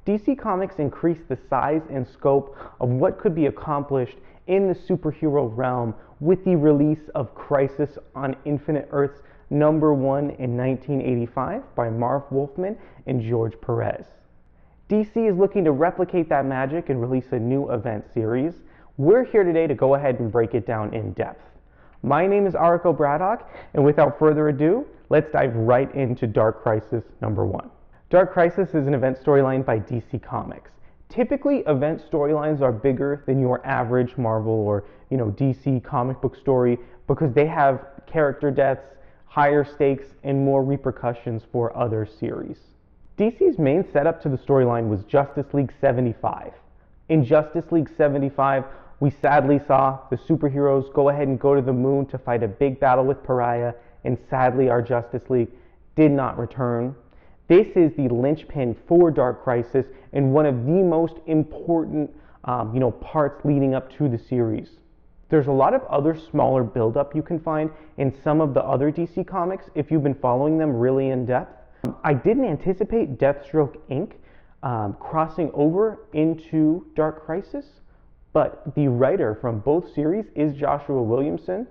DC Comics increased the size and scope of what could be accomplished in the superhero realm with the release of Crisis on Infinite Earths #1 in 1985 by Marv Wolfman and George Perez. DC is looking to replicate that magic and release a new event series. We're here today to go ahead and break it down in depth. My name is Arakko Braddock, and without further ado, let's dive right into Dark Crisis #1. Dark Crisis is an event storyline by DC Comics. Typically, event storylines are bigger than your average Marvel or DC comic book story because they have character deaths, higher stakes, and more repercussions for other series. DC's main setup to the storyline was Justice League 75. In Justice League 75, we sadly saw the superheroes go ahead and go to the moon to fight a big battle with Pariah, and sadly our Justice League did not return. This is the linchpin for Dark Crisis and one of the most important parts leading up to the series. There's a lot of other smaller build-up you can find in some of the other DC comics if you've been following them really in depth. I didn't anticipate Deathstroke Inc. Crossing over into Dark Crisis, but the writer from both series is Joshua Williamson,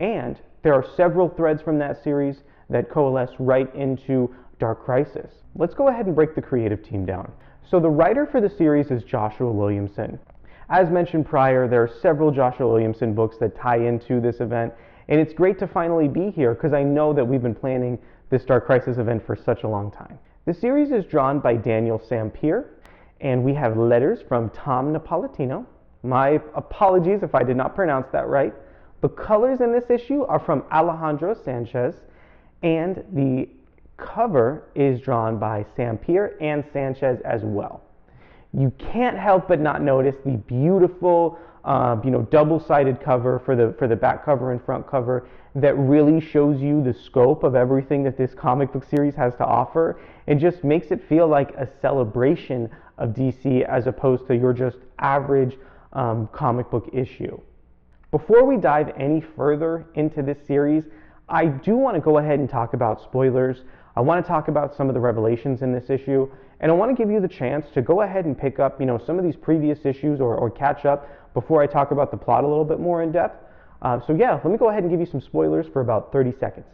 and there are several threads from that series that coalesce right into Dark Crisis. Let's go ahead and break the creative team down. So the writer for the series is Joshua Williamson. As mentioned prior, there are several Joshua Williamson books that tie into this event, and it's great to finally be here because I know that we've been planning this Dark Crisis event for such a long time. The series is drawn by Daniel Sampere, and we have letters from Tom Napolitano. My apologies if I did not pronounce that right. The colors in this issue are from Alejandro Sanchez, and the cover is drawn by Sampere and Sanchez as well. You can't help but not notice the beautiful double-sided cover for the back cover and front cover that really shows you the scope of everything that this comic book series has to offer and just makes it feel like a celebration of DC as opposed to your just average comic book issue. Before we dive any further into this series, I do want to go ahead and talk about spoilers. I want to talk about some of the revelations in this issue, and I want to give you the chance to go ahead and pick up some of these previous issues or catch up before I talk about the plot a little bit more in depth. So yeah, let me go ahead and give you some spoilers for about 30 seconds.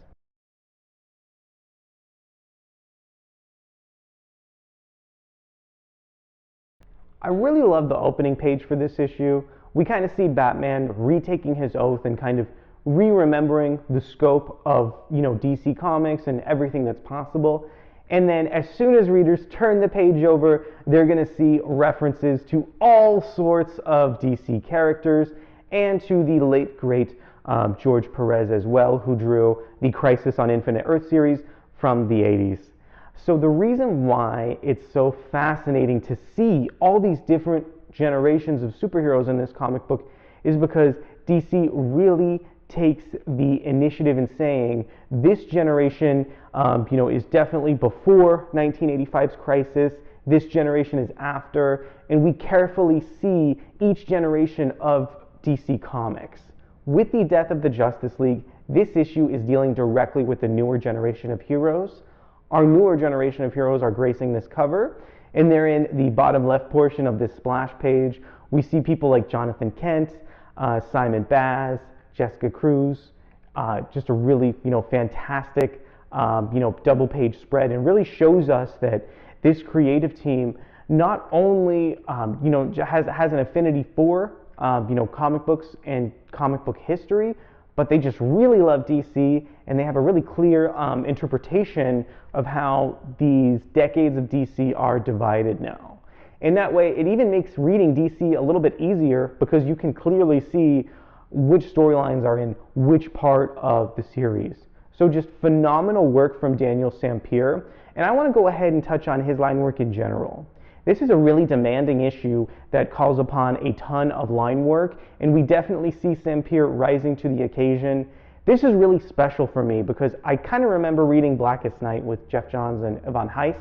I really love the opening page for this issue. We kind of see Batman retaking his oath and kind of re-remembering the scope of DC Comics and everything that's possible. And then as soon as readers turn the page over, they're going to see references to all sorts of DC characters and to the late, great George Perez as well, who drew the Crisis on Infinite Earth series from the 80s. So the reason why it's so fascinating to see all these different generations of superheroes in this comic book is because DC really takes the initiative in saying this generation is definitely before 1985's Crisis, this generation is after, and we carefully see each generation of DC Comics. With the death of the Justice League, this issue is dealing directly with the newer generation of heroes. Our newer generation of heroes are gracing this cover, and they're in the bottom left portion of this splash page. We see people like Jonathan Kent, Simon Baz, Jessica Cruz, just a really fantastic double page spread, and really shows us that this creative team not only has an affinity for comic books and comic book history, but they just really love DC, and they have a really clear interpretation of how these decades of DC are divided now. In that way, it even makes reading DC a little bit easier because you can clearly see which storylines are in which part of the series. So just phenomenal work from Daniel Sampere, and I want to go ahead and touch on his line work in general. This is a really demanding issue that calls upon a ton of line work, and we definitely see Sampere rising to the occasion. This is really special for me because I kind of remember reading Blackest Night with Jeff Johns and Ivan Heiss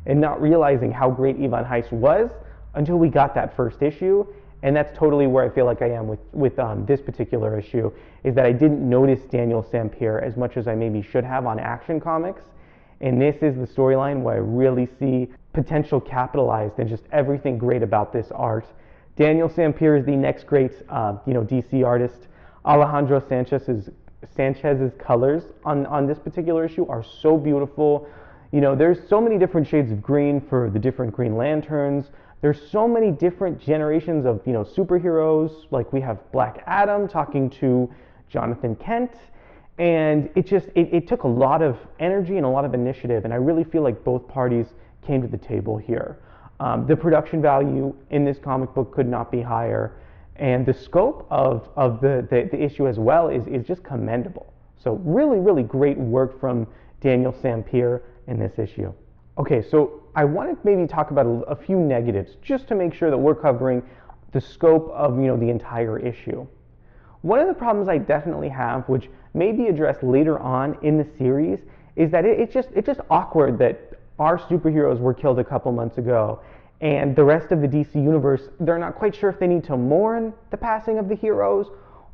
and not realizing how great Ivan Heiss was until we got that first issue. And that's totally where I feel like I am with this particular issue, is that I didn't notice Daniel Sampere as much as I maybe should have on Action Comics. And this is the storyline where I really see potential capitalized and just everything great about this art. Daniel Sampere is the next great DC artist. Alejandro Sanchez's colors on this particular issue are so beautiful. There's so many different shades of green for the different Green Lanterns. There's so many different generations of superheroes. Like we have Black Adam talking to Jonathan Kent, and it took a lot of energy and a lot of initiative, and I really feel like both parties came to the table here. The production value in this comic book could not be higher, and the scope of the issue as well is just commendable. So really, really great work from Daniel Sampere in this issue. Okay, so I want to maybe talk about a few negatives just to make sure that we're covering the scope of the entire issue. One of the problems I definitely have, which may be addressed later on in the series, is that it's just awkward that our superheroes were killed a couple months ago, and the rest of the DC universe, they're not quite sure if they need to mourn the passing of the heroes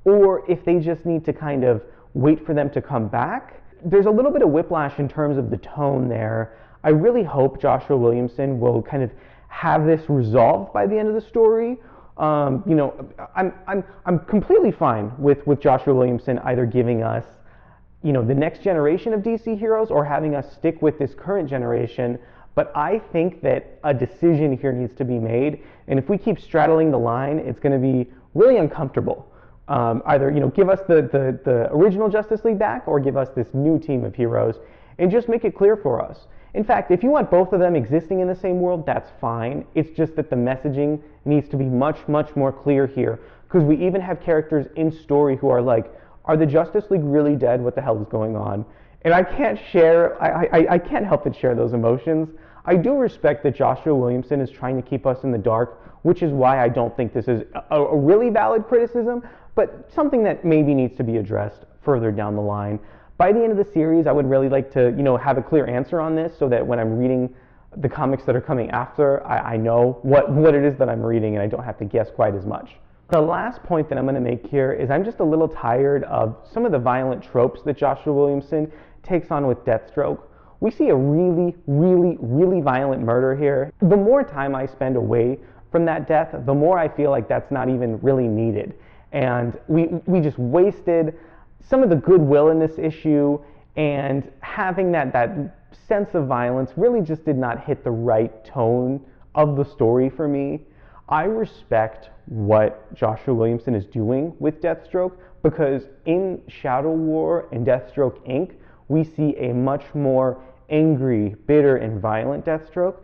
or if they just need to kind of wait for them to come back. There's a little bit of whiplash in terms of the tone there. I really hope Joshua Williamson will kind of have this resolved by the end of the story. I'm completely fine with Joshua Williamson either giving us the next generation of DC heroes or having us stick with this current generation, but I think that a decision here needs to be made, and if we keep straddling the line, it's going to be really uncomfortable. Either give us the original Justice League back or give us this new team of heroes and just make it clear for us. In fact, if you want both of them existing in the same world, that's fine. It's just that the messaging needs to be much, much more clear here, because we even have characters in story who are like, are the Justice League really dead? What the hell is going on? And I can't help but share those emotions. I do respect that Joshua Williamson is trying to keep us in the dark, which is why I don't think this is a really valid criticism, but something that maybe needs to be addressed further down the line. By the end of the series, I would really like to, have a clear answer on this so that when I'm reading the comics that are coming after, I know what it is that I'm reading and I don't have to guess quite as much. The last point that I'm going to make here is I'm just a little tired of some of the violent tropes that Joshua Williamson takes on with Deathstroke. We see a really, really, really violent murder here. The more time I spend away from that death, the more I feel like that's not even really needed. And we just wasted some of the goodwill in this issue, and having that sense of violence really just did not hit the right tone of the story for me. I respect what Joshua Williamson is doing with Deathstroke, because in Shadow War and Deathstroke Inc., we see a much more angry, bitter, and violent Deathstroke.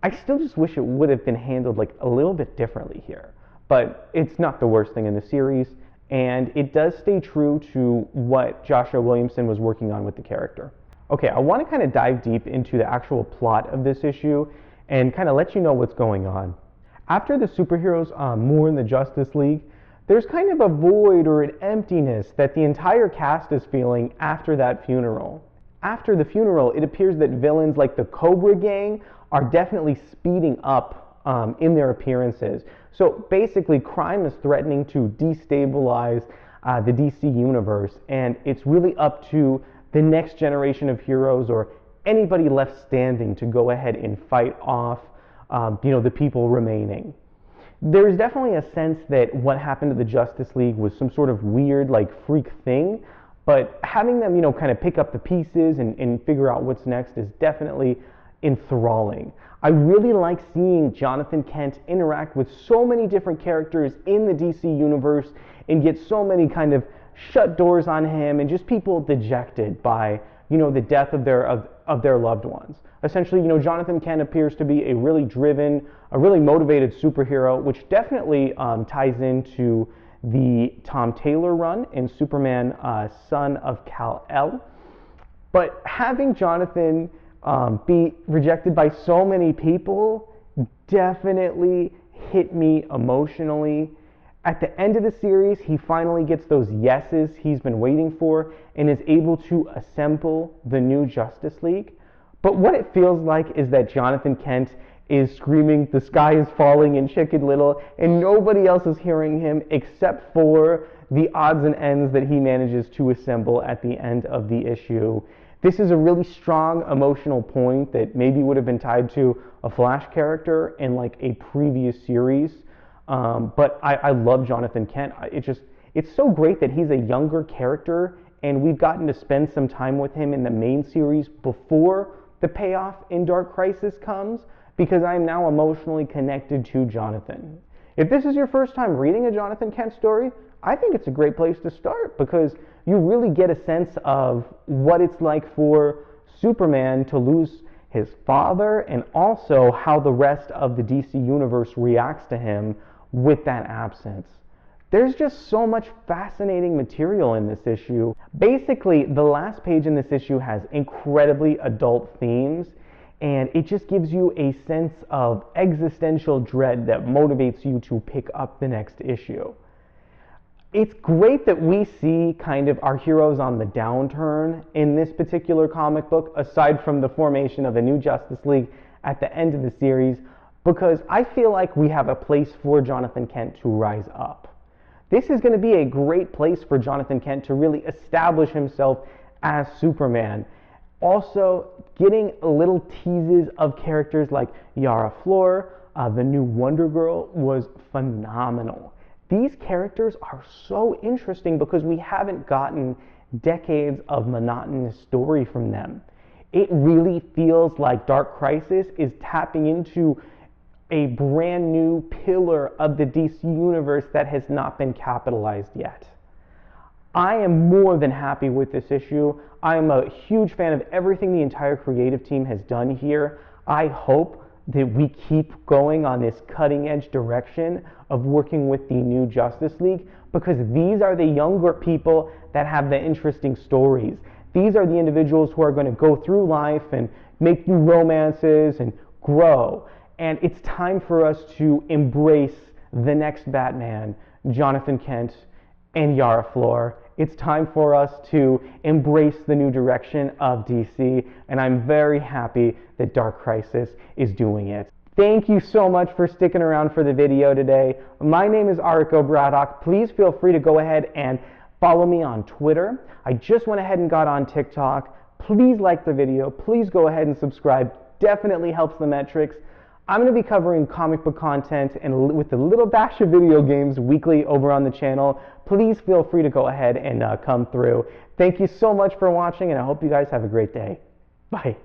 I still just wish it would have been handled like a little bit differently here, but it's not the worst thing in the series, and it does stay true to what Joshua Williamson was working on with the character. Okay, I want to kind of dive deep into the actual plot of this issue and kind of let you know what's going on. After the superheroes mourn the Justice League, there's kind of a void or an emptiness that the entire cast is feeling after that funeral. After the funeral, it appears that villains like the Cobra Gang are definitely speeding up in their appearances. So basically, crime is threatening to destabilize the DC universe, and it's really up to the next generation of heroes or anybody left standing to go ahead and fight off the people remaining. There's definitely a sense that what happened to the Justice League was some sort of weird, freak thing, but having them, kind of pick up the pieces and figure out what's next is definitely enthralling. I really like seeing Jonathan Kent interact with so many different characters in the DC universe and get so many kind of shut doors on him and just people dejected by, the death of their loved ones. Essentially, Jonathan Kent appears to be a really driven, a really motivated superhero, which definitely ties into the Tom Taylor run in Superman, Son of Kal-El. But having Jonathan be rejected by so many people definitely hit me emotionally. At the end of the series, he finally gets those yeses he's been waiting for and is able to assemble the new Justice League. But what it feels like is that Jonathan Kent is screaming, "The sky is falling" in Chicken Little, and nobody else is hearing him except for the odds and ends that he manages to assemble at the end of the issue. This is a really strong emotional point that maybe would have been tied to a Flash character in like a previous series. But I love Jonathan Kent. It's so great that he's a younger character, and we've gotten to spend some time with him in the main series before the payoff in Dark Crisis comes, because I am now emotionally connected to Jonathan. If this is your first time reading a Jonathan Kent story, I think it's a great place to start, because you really get a sense of what it's like for Superman to lose his father, and also how the rest of the DC universe reacts to him with that absence. There's just so much fascinating material in this issue. Basically, the last page in this issue has incredibly adult themes, and it just gives you a sense of existential dread that motivates you to pick up the next issue. It's great that we see kind of our heroes on the downturn in this particular comic book, aside from the formation of a new Justice League at the end of the series, because I feel like we have a place for Jonathan Kent to rise up. This is going to be a great place for Jonathan Kent to really establish himself as Superman. Also, getting little teases of characters like Yara Flor, the new Wonder Girl, was phenomenal. These characters are so interesting because we haven't gotten decades of monotonous story from them. It really feels like Dark Crisis is tapping into a brand new pillar of the DC universe that has not been capitalized yet. I am more than happy with this issue. I am a huge fan of everything the entire creative team has done here. I hope that we keep going on this cutting edge direction of working with the new Justice League, because these are the younger people that have the interesting stories. These are the individuals who are going to go through life and make new romances and grow. And it's time for us to embrace the next Batman, Jonathan Kent and Yara Flor. It's time for us to embrace the new direction of DC, and I'm very happy that Dark Crisis is doing it. Thank you so much for sticking around for the video today. My name is Arakko Braddock. Please feel free to go ahead and follow me on Twitter. I just went ahead and got on TikTok. Please like the video. Please go ahead and subscribe. Definitely helps the metrics. I'm going to be covering comic book content and with a little dash of video games weekly over on the channel. Please feel free to go ahead and come through. Thank you so much for watching, and I hope you guys have a great day. Bye.